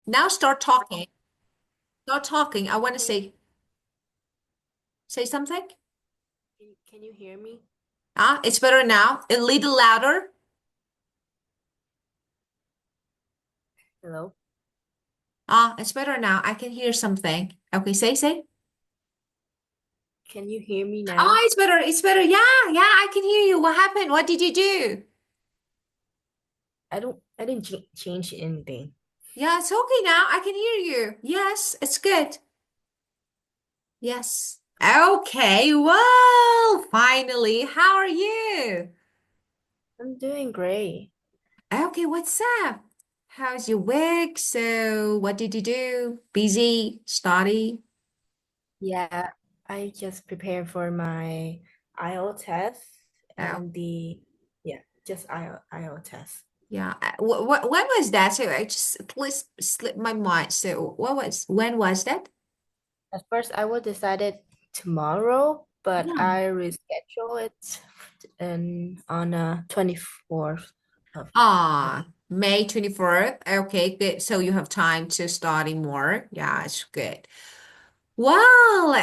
Now start talking. Start talking. I want to Can you say something. can you hear me? Ah, it's better now. A little louder. Hello? Ah, it's better now. I can hear something. Okay, say. Can you hear me Ah, now? it's better. It's better. Yeah, yeah, I can hear you. What happened? What did you do? I didn't change anything. Yeah, it's okay now. I can hear you. Yes, it's good. Yes. Okay, well, finally, how are you? I'm doing great. Okay, what's up? How's your week? So, what did you do? Busy? Study? Yeah, I just prepared for my IELTS test Oh, and yeah, just IELTS test. yeah. When was that? So, I just please slipped my mind. So, when was that? At first, I would decided tomorrow, but Yeah. I reschedule it and on 24th of May 24th. Okay, good. So, you have time to study more. Yeah, it's good. Well,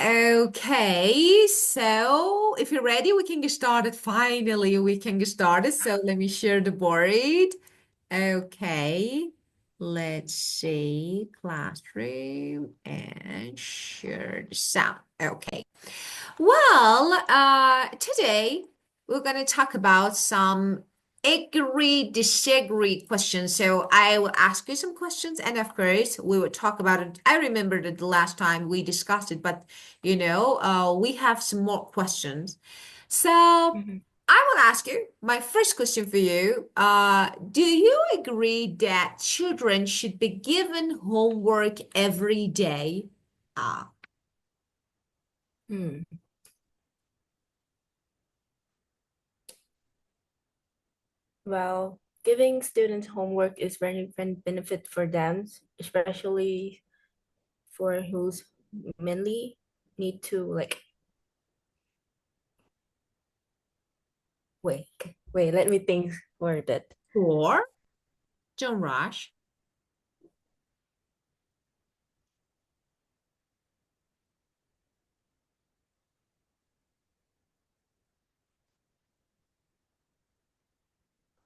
okay. So if you're ready, we can get started. Finally, we can get started. So let me share the board. Okay. Let's see. Classroom and share the sound. Okay. Well, today we're going to talk about some agree, disagree questions. So I will ask you some questions, and of course, we will talk about it. I remember that the last time we discussed it, but we have some more questions. So Mhm. I will ask you my first question for you. Do you agree that children should be given homework every day? Ah, Hmm. Well, giving students homework is very benefit for them, especially for who's mainly need to like wait, let me think for a bit. or don't rush.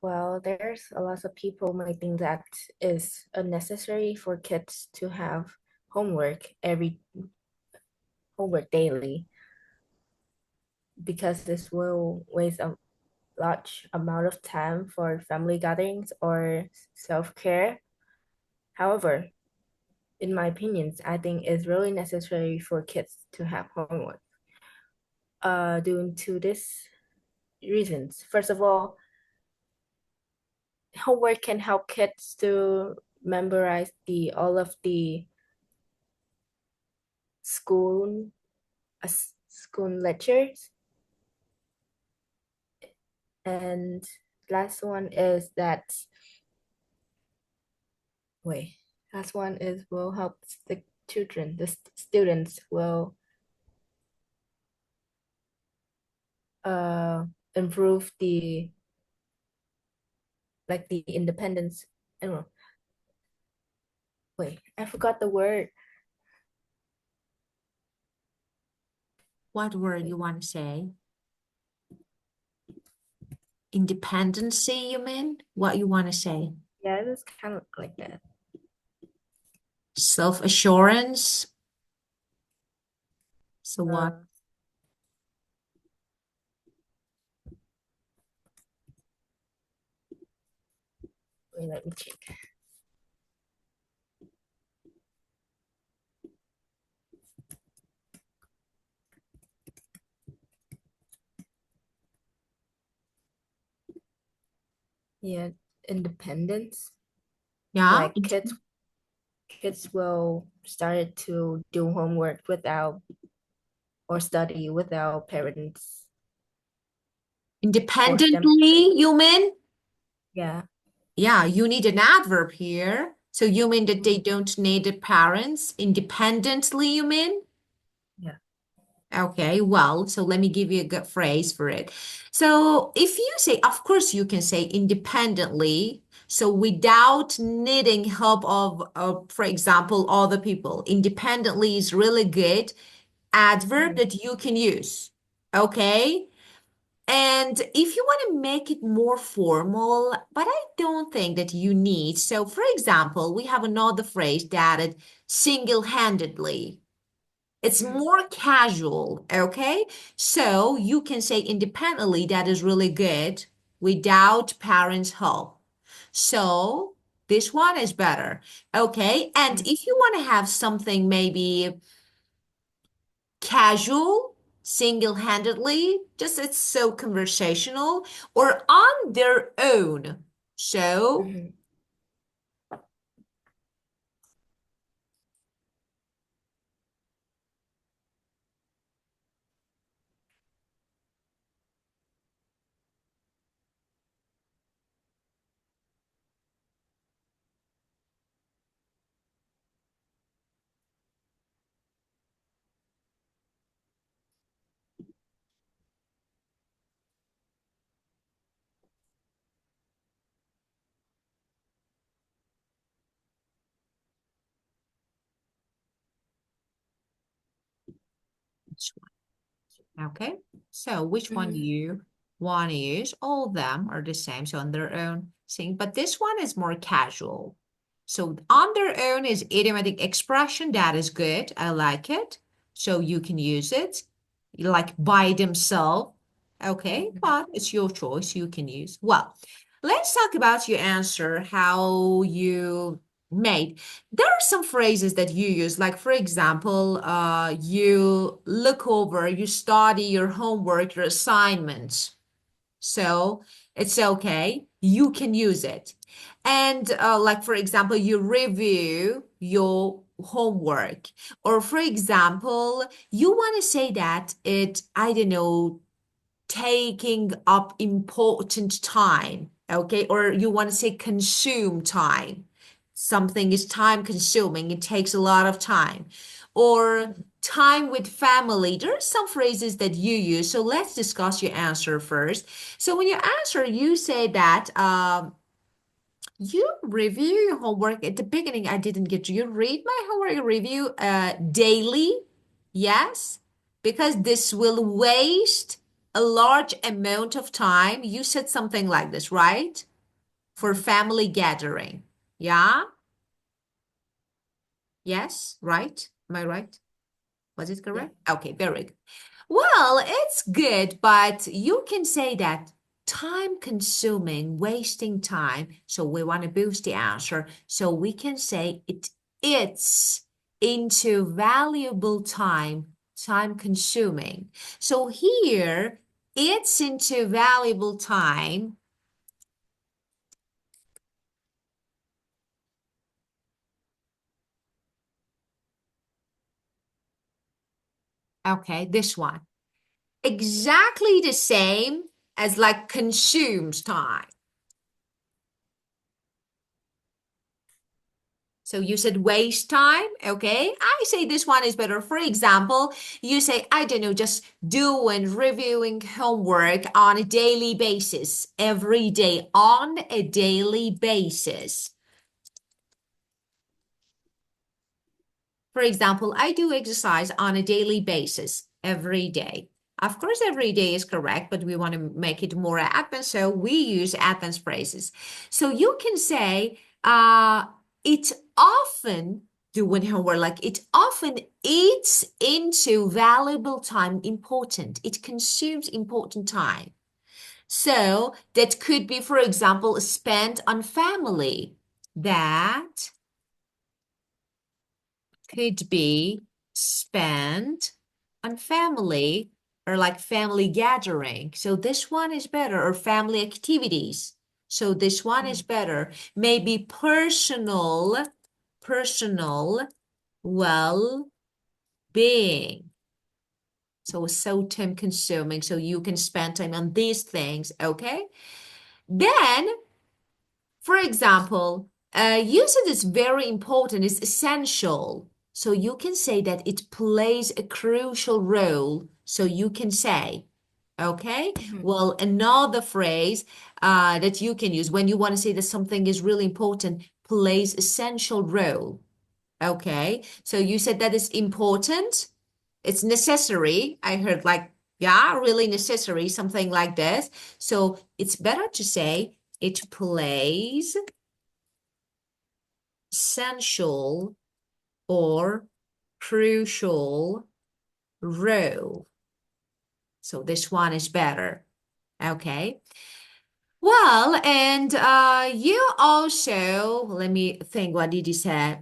Well, there's a lot of people might think that is unnecessary for kids to have homework every homework daily because this will waste a large amount of time for family gatherings or self-care. However, in my opinions, I think it's really necessary for kids to have homework. Due to this reasons. First of all, homework can help kids to memorize the all of the school school lectures. And last one is that wait, last one is will help the children, the students will uh improve the like the independence. I don't know. Wait, I forgot the word. What word you Wait, want to say? Independency, you mean? What you want to say? yeah, it's kind of like that. Self-assurance. So what? Uh, Wait, let me check. Yeah, independence. Yeah. Like kids will start to do homework without or study without parents force them to do. Independently, you mean? Yeah. Yeah, you need an adverb here. So you mean that they Mhm. don't need the parents independently, you mean? Yeah. Okay, well, so let me give you a good phrase for it. So if you say, of course, you can say independently. So without needing help of, for example, other people, independently is really good adverb Mhm. that you can use. Okay. And if you want to make it more formal, but I don't think that you need. So, for example, we have another phrase that it single-handedly. It's Mhm. more casual, okay? So you can say independently, that is really good without parents' help. So this one is better, okay? And Mhm. if you want to have something maybe casual, single-handedly, just it's so conversational, or on their own. So, Mhm. okay, so which one do Mhm. you want to use? All of them are the same, so on their own thing, but this one is more casual. So on their own is idiomatic expression. That is good. I like it. So you can use it like by themselves. Okay, Mhm. but it's your choice. You can use. Well, let's talk about your answer, how you made. There are some phrases that you use, like for example, you look over, you study your homework, your assignments. So it's okay. You can use it. And like for example, you review your homework. Or for example, you want to say that it, I don't know, taking up important time, okay? Or you want to say consume time. Something is time consuming, it takes a lot of time. Or Mhm. time with family. There are some phrases that you use. So let's discuss your answer first. So when you answer, you say that you review your homework at the beginning. I didn't get you. You read my homework review daily. Yes, because this will waste a large amount of time. You said something like this, right? For family gathering. Yeah? Yes, right? Am I right? Was it Yeah. correct? Okay, very good. Well, it's good, but you can say that time consuming, wasting time. So we want to boost the answer. So we can say it's into valuable time, time consuming. So here, it's into valuable time. Okay, this one. Exactly the same as like consumes time. So you said waste time. Okay. I say this one is better. For example, you say, I don't know, just doing reviewing homework on a daily basis, every day on a daily basis. For example, I do exercise on a daily basis every day. Of course, every day is correct, but we want to make it more advanced, so we use advanced phrases. So you can say, it often doing homework, like it often eats into valuable time, important. It consumes important time. So that could be, for example, spent on family. That could be spent on family or like family gathering. So this one is better, or family activities. So this one is Mhm. better. Maybe personal well-being. So time consuming. So you can spend time on these things, okay? Then for example, usage is very important, it's essential. So you can say that it plays a crucial role. So you can say, Okay. Mhm. Well, another phrase that you can use when you want to say that something is really important, plays essential role. Okay. So you said that it's important. It's necessary. I heard like, yeah, really necessary, something like this. So it's better to say it plays essential or crucial role. So this one is better. Okay. Well, and you also, let me think, what did you say?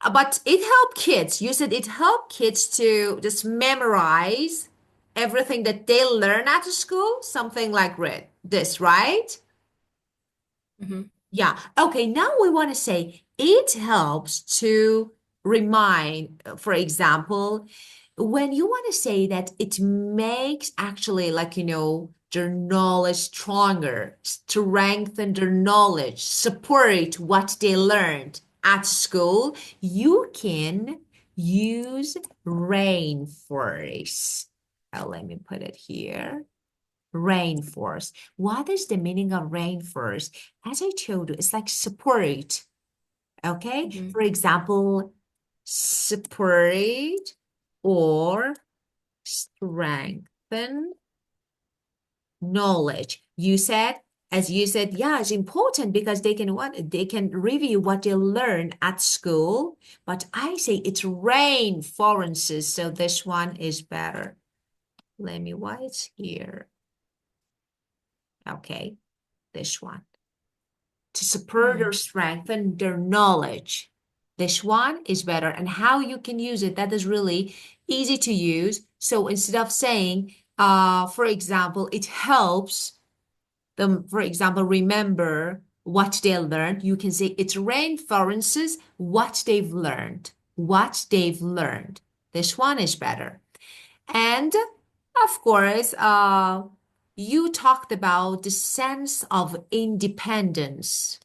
But it helped kids. You said it helped kids to just memorize everything that they learn at the school, something like this, right? Mhm. Yeah. Okay. Now we want to say it helps to remind, for example, when you want to say that it makes actually like, their knowledge stronger, strengthen their knowledge, support what they learned at school, you can use reinforce. Let me put it here. Reinforce. What is the meaning of reinforce? As I told you, it's like support. Okay. Mhm. For example, support or strengthen knowledge. As you said, yeah, it's important because they can review what they learn at school. But I say it's reinforces, so this one is better. Let me why it's here. Okay, this one. To support or Mhm. strengthen their knowledge. This one is better. And how you can use it, that is really easy to use. So instead of saying, for example, it helps them, for example, remember what they learned, you can say it reinforces what they've learned. What they've learned. This one is better. And of course, you talked about the sense of independence.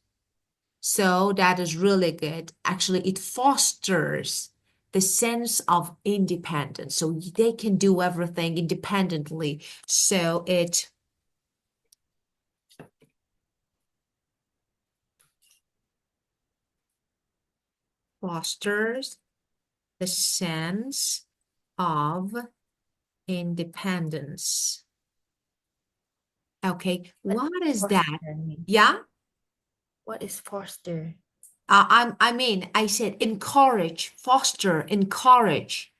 So that is really good. Actually, it fosters the sense of independence. So they can do everything independently. So it fosters the sense of independence. Okay, What what is that? foster mean? Yeah, What is foster? I said encourage, foster, encourage.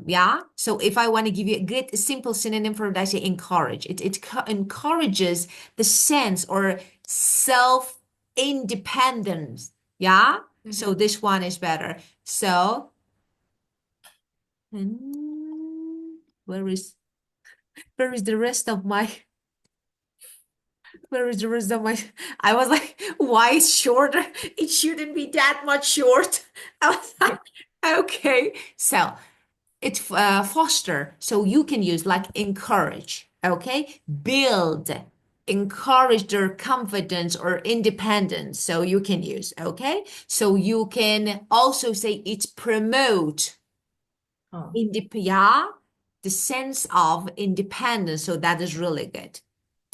Yeah. So if I want to give you a good simple synonym for it, I say encourage. It encourages the sense or self-independence. Yeah. So Mhm. this one is better. So, where is the rest of my where is the rest of my I was like, why it's shorter? It shouldn't be that much short. I was like, okay. So it foster, so you can use like encourage, okay? Build, encourage their confidence or independence. So you can use, okay? So you can also say it promote Oh, yeah, the sense of independence. So that is really good.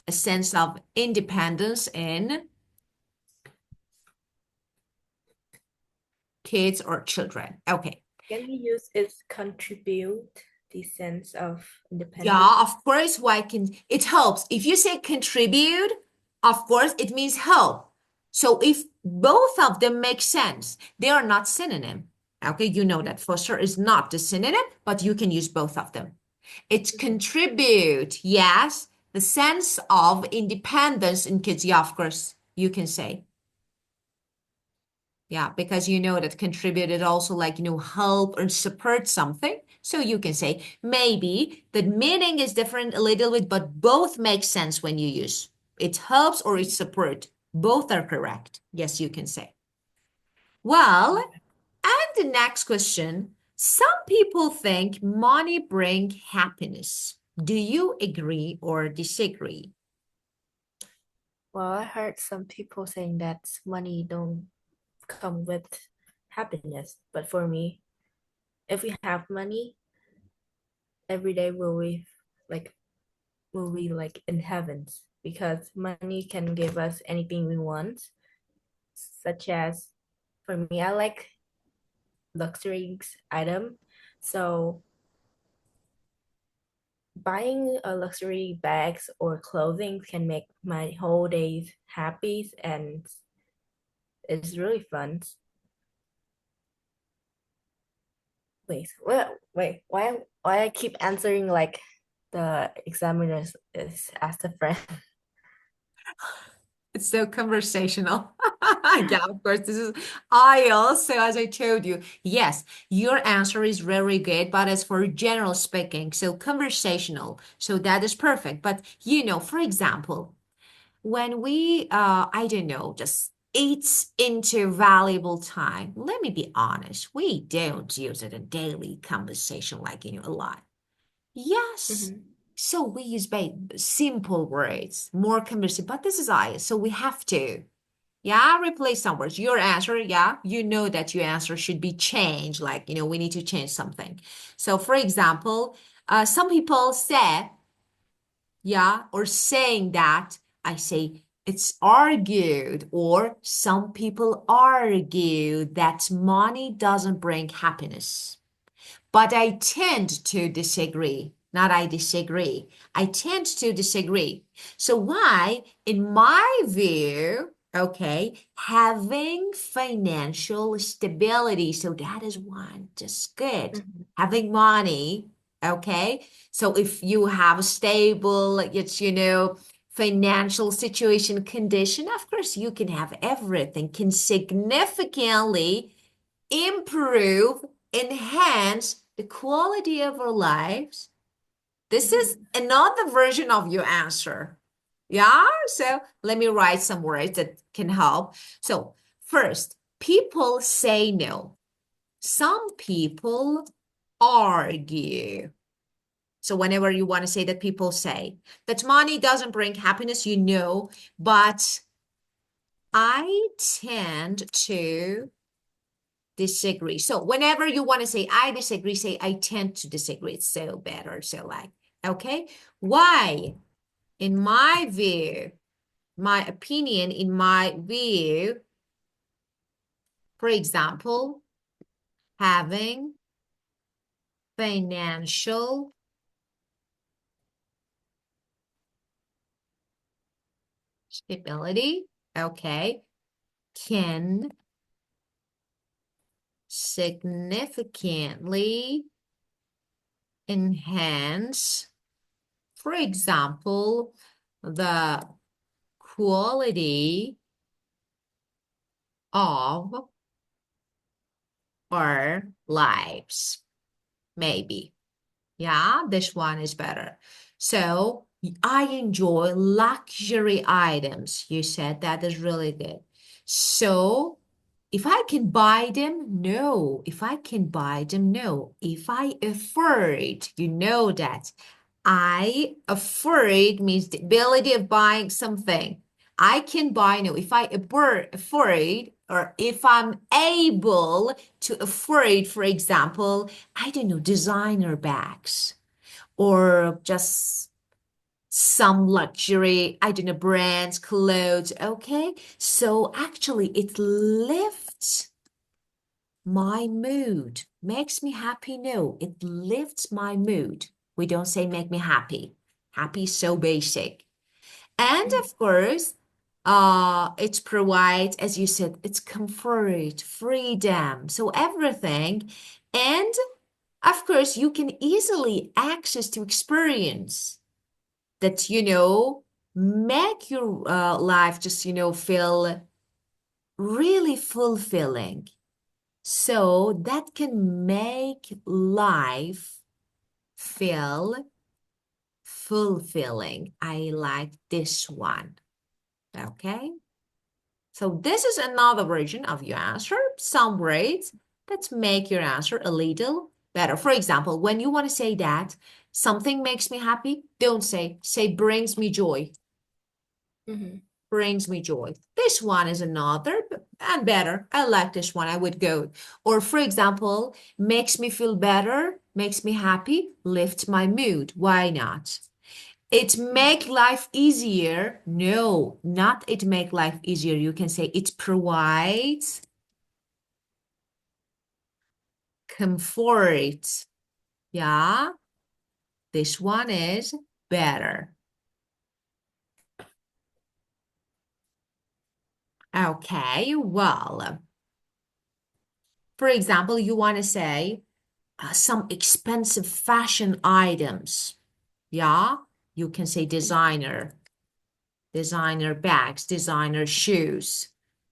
A sense of independence in kids or children. Okay. can we use its contribute the sense of Yeah, independence? of course, why can it helps. If you say contribute, of course, it means help. So if both of them make sense, they are not synonym. Okay, you know that foster is not the synonym, but you can use both of them. It Mhm. contribute, yes, the sense of independence in kids. Yeah, of course, you can say. Yeah, because you know that contributed also like, help or support something. So you can say maybe the meaning is different a little bit, but both make sense when you use it helps or it support. Both are correct. Yes, you can say. Well, and the next question. Some people think money bring happiness. Do you agree or disagree? Well, I heard some people saying that money don't come with happiness, but for me, if we have money, every day will we like movie like in heavens because money can give us anything we want, such as for me, I like luxury item. So buying a luxury bags or clothing can make my whole days happy and it's really fun. Why I keep answering like the examiners is asked a friend. It's so conversational. Yeah, of course, this is IELTS. So as I told you, yes, your answer is very good, but as for general speaking, so conversational. So that is perfect. But for example, when we I don't know, just eats into valuable time, let me be honest, we don't use it in daily conversation like a lot. Yes. Mhm. So we use simple words, more conversation, but this is I, so we have to. Yeah, replace some words. Your answer, yeah, you know that your answer should be changed. Like, we need to change something. So, for example, some people say, yeah, or saying that, I say it's argued, or some people argue that money doesn't bring happiness. But I tend to disagree. Not I disagree. I tend to disagree. So why, in my view, okay, having financial stability, so that is one, just good. Mhm. Having money, okay? So if you have a stable, financial situation condition, of course you can have everything, can significantly improve, enhance the quality of our lives. This is Mhm. another version of your answer. Yeah, so let me write some words that can help. So, first, people say no. Some people argue. So, whenever you want to say that, people say that money doesn't bring happiness, but I tend to disagree. So whenever you want to say I disagree, say I tend to disagree. It's so better. So like, okay, why? In my view, my opinion, in my view, for example, having financial stability, okay, can significantly enhance, for example, the quality of our lives. Maybe. Yeah, this one is better. So I enjoy luxury items. You said that is really good. So if I can buy them, no. If I can buy them, no. If I afford, you know that. I afford means the ability of buying something. I can buy, no. If I afford, or if I'm able to afford, for example, I don't know, designer bags or just some luxury, I don't know, brands, clothes. Okay. So actually, it lifts my mood, makes me happy. No, it lifts my mood. We don't say make me happy. Happy is so basic. And Mhm. of course, it provides, as you said, it's comfort, freedom, so everything. And of course, you can easily access to experience that, make your life just, feel really fulfilling. So that can make life feel fulfilling. I like this one. Okay. So this is another version of your answer. Some words that make your answer a little better. For example, when you want to say that something makes me happy, don't say brings me joy. Mhm. Brings me joy. This one is another and better. I like this one. I would go. Or for example, makes me feel better, makes me happy, lifts my mood. Why not? It make life easier. No, not it make life easier. You can say it provides comfort. Yeah, this one is better. Okay, well, for example, you want to say some expensive fashion items. Yeah, you can say designer, designer bags, designer shoes,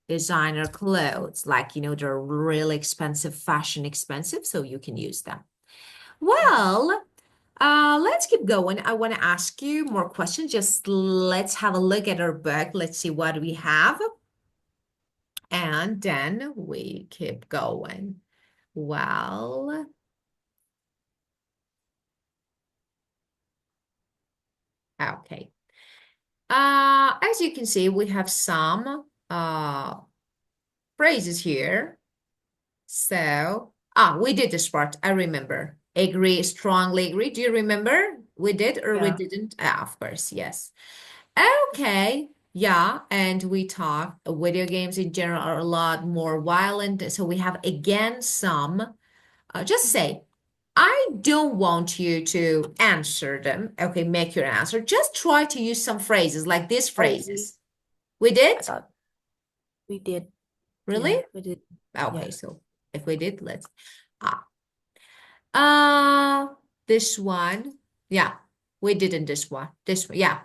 designer clothes. Like, they're really expensive, fashion expensive, so you can use them. Mhm. Well, let's keep going. I want to ask you more questions. Just let's have a look at our book. Let's see what we have. And then we keep going. Well, okay. As you can see, we have some phrases here. So, we did this part. I remember. Agree, strongly agree. Do you remember? We did or we Yeah. didn't? Of course, yes. Okay. Yeah, and we talk video games in general are a lot more violent. So we have again some. Just Mhm. say, I don't want you to answer them. Okay, make your answer. Just try to use some phrases like these Oh, we, phrases. We I did? thought we did. Really? Yeah, we did. Okay, Yeah. so if we did, let's. Ah, uh, this one. Yeah, we didn't this one. This one, yeah.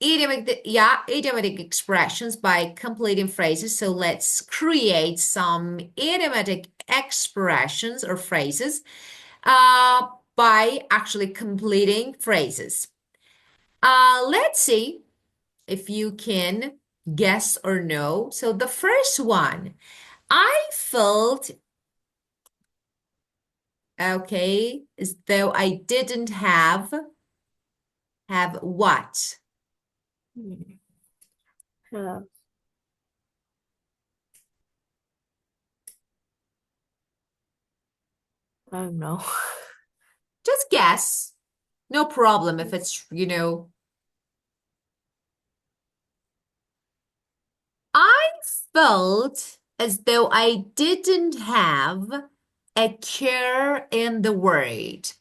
Idiomatic expressions by completing phrases. So let's create some idiomatic expressions or phrases uh, by actually completing phrases. Let's see if you can guess or no. So the first one, I felt okay, as though I didn't have what? Mhm. Uh, I don't know. Just guess. No problem if it's. I felt as though I didn't have a care in the world.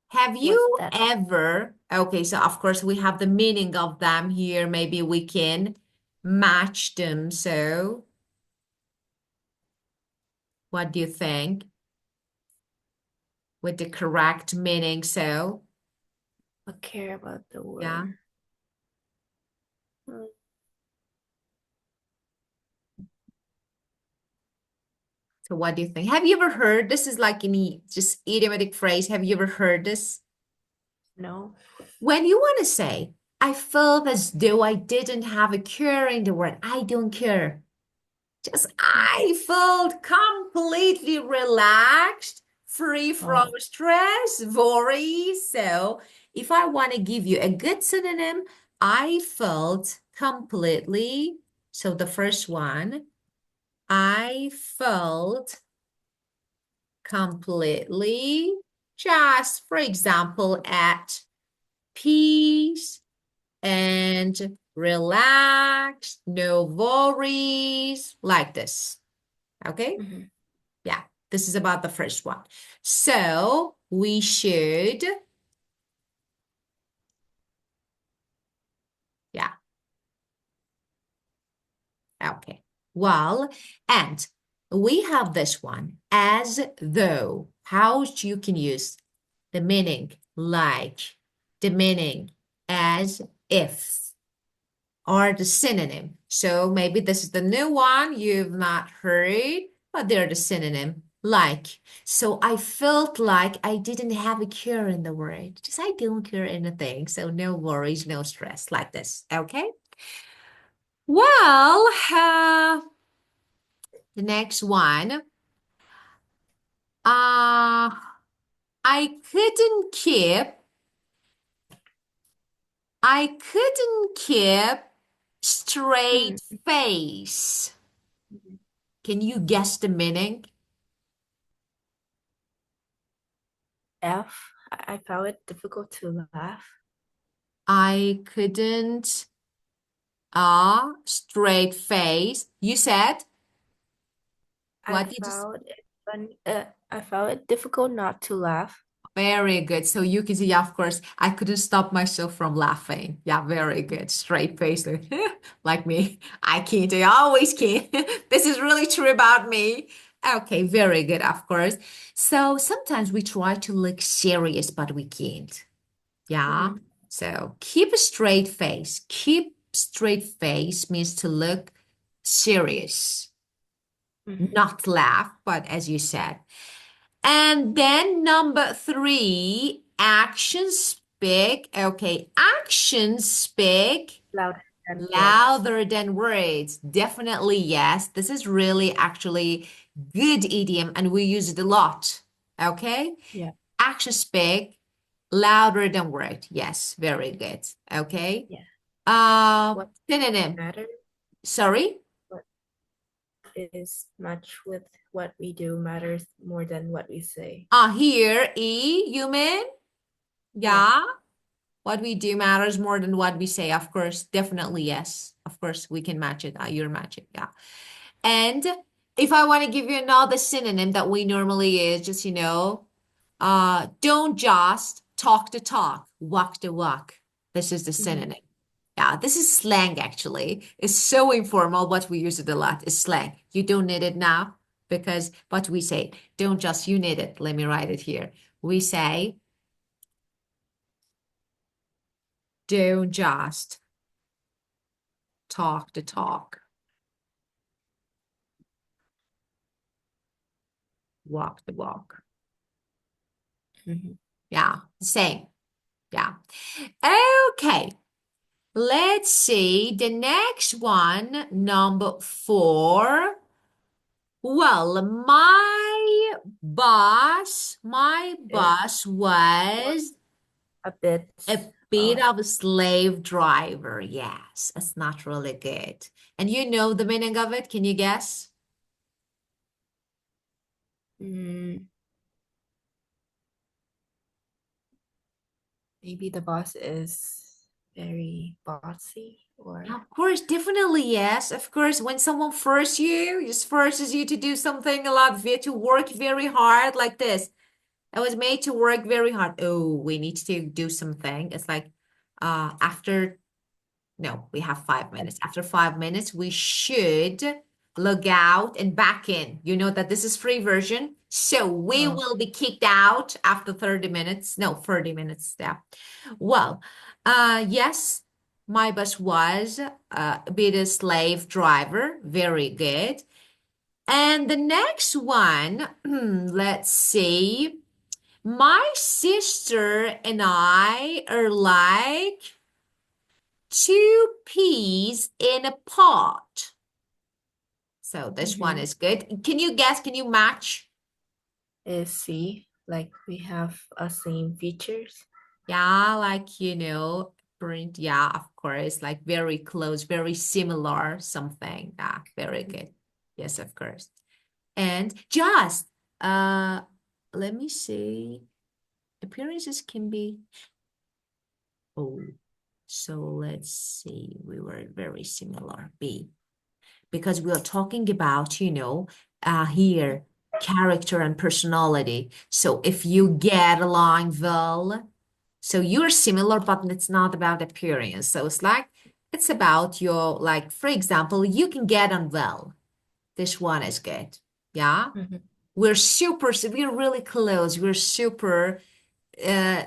Have What's you that? ever, okay, so of course we have the meaning of them here. Maybe we can match them. So, what do you think with the correct meaning? So, I care about the yeah. word. Mm, So, what do you think? Have you ever heard this is like any just idiomatic phrase? Have you ever heard this? no. When you want to say, I felt as though I didn't have a care in the world. I don't care. Just Mhm. I felt completely relaxed, free from Oh. stress, worry. So, if I want to give you a good synonym, I felt completely. So, the first one, I felt completely, just for example, at peace and relaxed, no worries, like this. Okay? Mhm. Yeah, this is about the first one. So we should, yeah, okay. Well, and we have this one as though. How you can use the meaning like, the meaning as if, or the synonym. So maybe this is the new one you've not heard, but they're the synonym. Like, so I felt like I didn't have a cure in the world. Just I don't cure anything. So no worries, no stress, like this. Okay. Well, the next one. Uh, I couldn't keep, I couldn't keep straight Mhm. face. Can you guess the meaning? F. I found it difficult to laugh. I couldn't straight face. You said I what did you found it funny. I found it difficult not to laugh. Very good. So you can see, yeah, of course, I couldn't stop myself from laughing. Yeah, very good. Straight face, like me. I can't. I always can't. This is really true about me. Okay, very good, of course. So sometimes we try to look serious, but we can't. Yeah. Mm-hmm. So keep a straight face. Keep straight face means to look serious, Mm-hmm. not laugh, but as you said. And then number three, actions speak. Okay, actions speak Louder than words. louder than words. Definitely yes. This is really actually good idiom and we use it a lot. Okay, Yeah. actions speak louder than word. Yes, very good. Okay. Yeah. What Synonym. matters, Sorry. what is much with what we do matters more than what we say. Here, human. Yeah. Yeah. What we do matters more than what we say. Of course, definitely yes. Of course, we can match it. You're matching. Yeah. And if I want to give you another synonym that we normally use, just don't just talk the talk, walk the walk. This is the Mm-hmm. synonym. Yeah, this is slang actually. It's so informal, but we use it a lot. It's slang. You don't need it now but we say, don't just you need it. Let me write it here. We say, don't just talk the talk, walk the walk. Mm-hmm. Yeah, same. Yeah. Okay. Let's see the next one, number four. Well, my It boss was was a bit a bit of of a slave driver. Yes, it's not really good. And you know the meaning of it? Can you guess? mm, maybe the boss is very bossy or Of course, definitely yes. Of course, when someone forces you, just forces you to do something a lot, to work very hard like this. I was made to work very hard. Oh, we need to do something. It's like after no, we have 5 minutes. After 5 minutes, we should log out and back in. You know that this is free version. So we oh, will be kicked out after 30 minutes. No, 30 minutes. Yeah. Well, yes, my boss was a bit a slave driver. Very good. And the next one, let's see. My sister and I are like two peas in a pot. So this one mm-hmm. is good. Can you guess? Can you match? Is C like we have a same features? Yeah, like, print. Yeah, of course, like very close, very similar, something. Yeah, very good. Yes, of course. And just, uh, let me see. Appearances can be, oh, so let's see. We were very similar. B. Because we are talking about, here, character and personality. So if you get along well, so you're similar, but it's not about appearance. So it's about your, like, for example, you can get on well. This one is good. Yeah. Mm-hmm. We're really close. We're super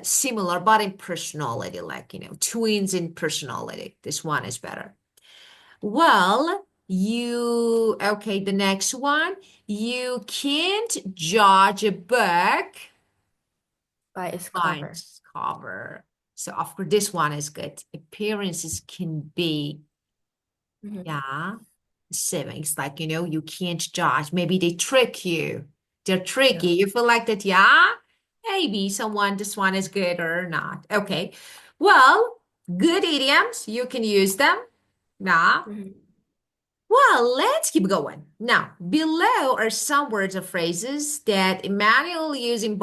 similar, but in personality, like, twins in personality. This one is better. Well, okay, the next one. You can't judge a book By its by cover. its cover. So, of course, this one is good. Appearances can be, Mm-hmm. yeah, deceiving. It's like, you can't judge. Maybe they trick you. They're tricky. Yeah. You feel like that, yeah, maybe this one is good or not. Okay. Well, good idioms. You can use them. Yeah. Mm-hmm. Well, let's keep going. Now, below are some words or phrases that Emmanuel using.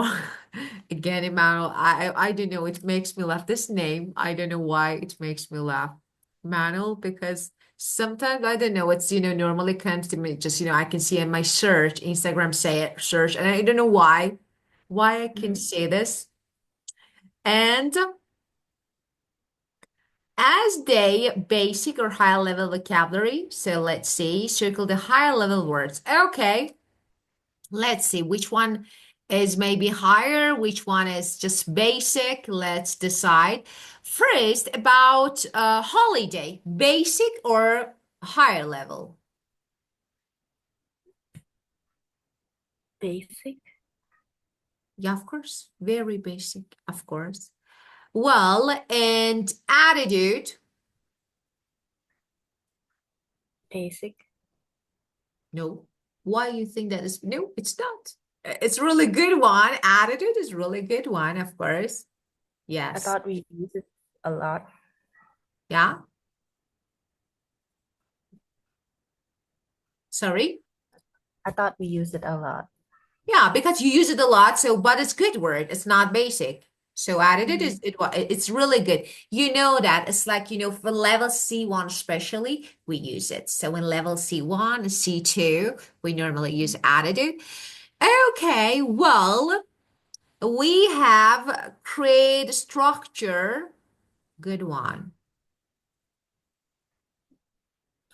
Again, Emmanuel, I don't know. It makes me laugh. This name, I don't know why it makes me laugh. Emmanuel, because sometimes I don't know. It's normally comes to me just I can see in my search, Instagram say it search, and I don't know why I can Mhm. say this. And as they basic or high level vocabulary. So let's see, circle the higher level words. Okay, let's see which one is maybe higher, which one is just basic. Let's decide. First, about holiday, basic or higher level? Basic, Yeah, of course, very basic, of course. Well, and attitude. basic. No. Why you think that is? No, it's not. It's really good one. Attitude is really good one, of course. I Yes. thought we use it a lot. Yeah. Sorry. I thought we used it a lot. Yeah, because you use it a lot. So, but it's good word. It's not basic. So attitude Mhm. is it's really good. You know that it's like for level C1 especially we use it. So in level C1, C2, we normally use attitude. Okay, well, we have create structure. Good one.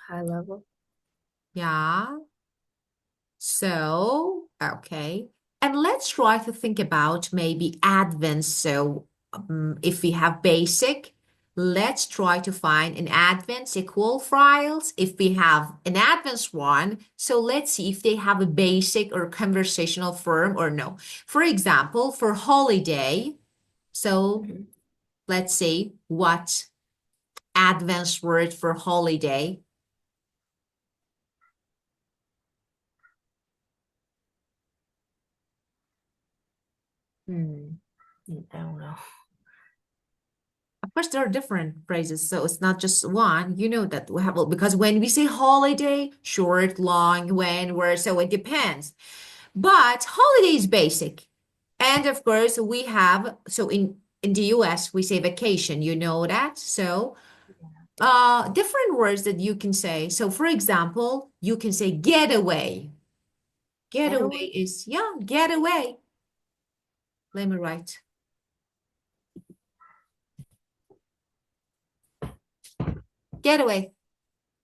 High level, Yeah. So, okay. And let's try to think about maybe advanced. So, if we have basic, let's try to find an advanced equal files. If we have an advanced one, so let's see if they have a basic or conversational form or no. For example, for holiday, so Mhm. let's see what advanced word for holiday. Hmm. I don't know. Of course, there are different phrases, so it's not just one. You know that we have because when we say holiday, short, long, when, where, so it depends. But holiday is basic, and of course we have so in the US we say vacation. You know that. So different words that you can say. So for example, you can say getaway. Getaway Getaway, is yeah, getaway. Let me write. Getaway.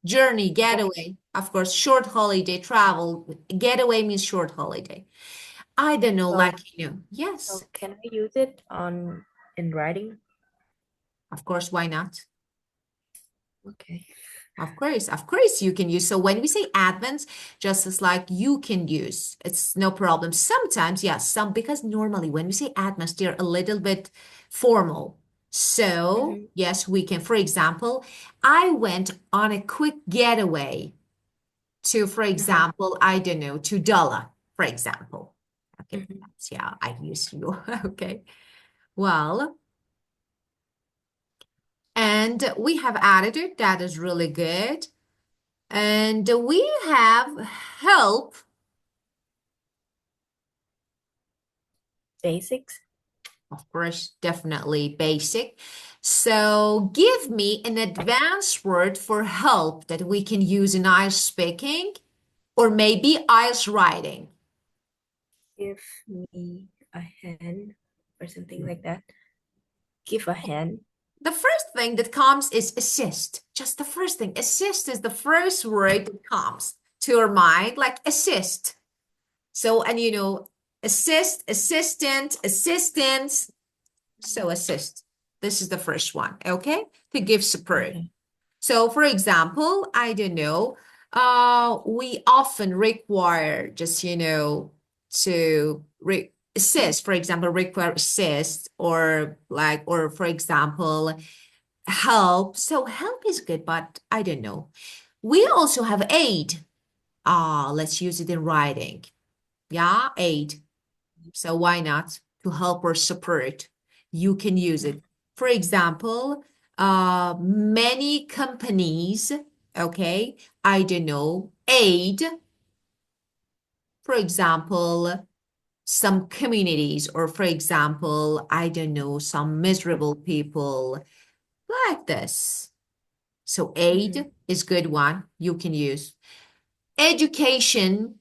Journey, get getaway. Of course, short holiday, travel. Getaway means short holiday. I don't know, so yes, so can I use it on in writing? of course, why not? Okay. Of course, you can use. So when we say advance, just as like you can use, it's no problem. Sometimes, yes, because normally when we say advance, they're a little bit formal. So Mm-hmm. yes, we can. For example, I went on a quick getaway to, for Uh-huh. example, I don't know, to Dala, for example. Okay, Mm-hmm. yeah, I use you. Okay. Well, and we have attitude, that is really good. And we have help, Basics. of course, definitely basic. So give me an advanced word for help that we can use in IELTS speaking or maybe IELTS writing. Give me a hand or something like that. Give a hand. The first thing that comes is assist. Just the first thing. Assist is the first word that comes to your mind, like assist. So, and assist, assistant, assistance. So, assist. This is the first one, okay? To give support. Okay. So, for example, I don't know, we often require just, to re assist, for example, require assist or for example, help. So help is good, but I don't know. We also have aid. Let's use it in writing. Yeah, aid. So why not? To help or support. You can use it. For example, many companies. Okay. I don't know, aid, for example, some communities, or for example, I don't know, some miserable people like this. So Mm-hmm. aid is good one you can use. Education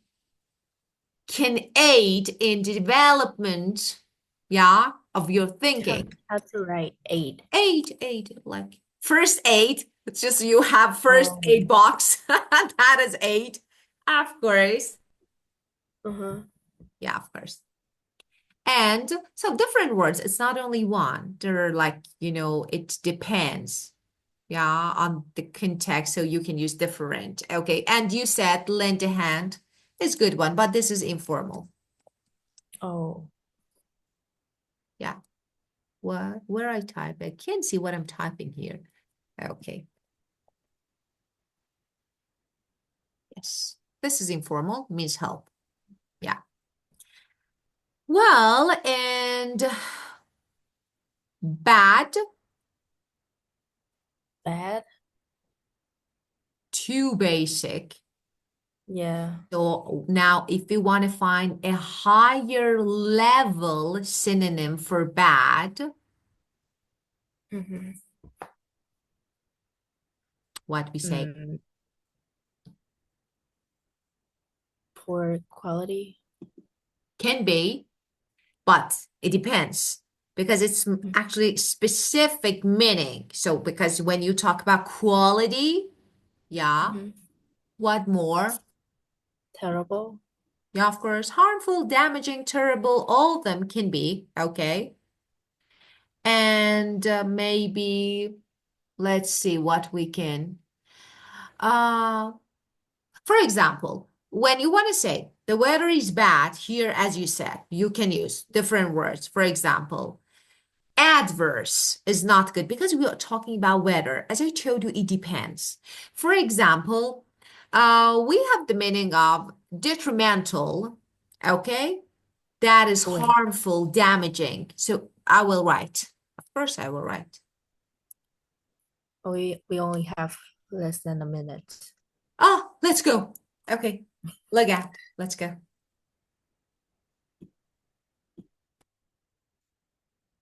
can aid in the development, yeah, of your How, thinking. how to write aid. Aid, like first aid. It's just you have first Oh. aid box. That is aid. Of course. Uh-huh. Yeah, of course. And so different words. It's not only one. There are like, it depends. Yeah, on the context. So you can use different. Okay. And you said lend a hand is good one, but this is informal. Oh. Yeah. Where I type, I can't see what I'm typing here. Okay. Yes. This is informal, means help. Yeah. Well, and bad, Bad? too basic. Yeah. So now if we want to find a higher level synonym for bad, Mm-hmm. what we say Mm, poor quality. can be, but it depends because it's actually specific meaning. So because when you talk about quality, yeah, Mm-hmm. what more? Terrible. Yeah, of course, harmful, damaging, terrible, all of them can be, okay? And maybe let's see what we can. Uh, for example, when you want to say the weather is bad here, as you said, you can use different words. For example, adverse is not good because we are talking about weather. As I told you, it depends. For example, we have the meaning of detrimental, okay? That is Wait. harmful, damaging. So I will write. Of course, I will write. We only have less than a minute. Oh, let's go. Okay, look out. Let's go.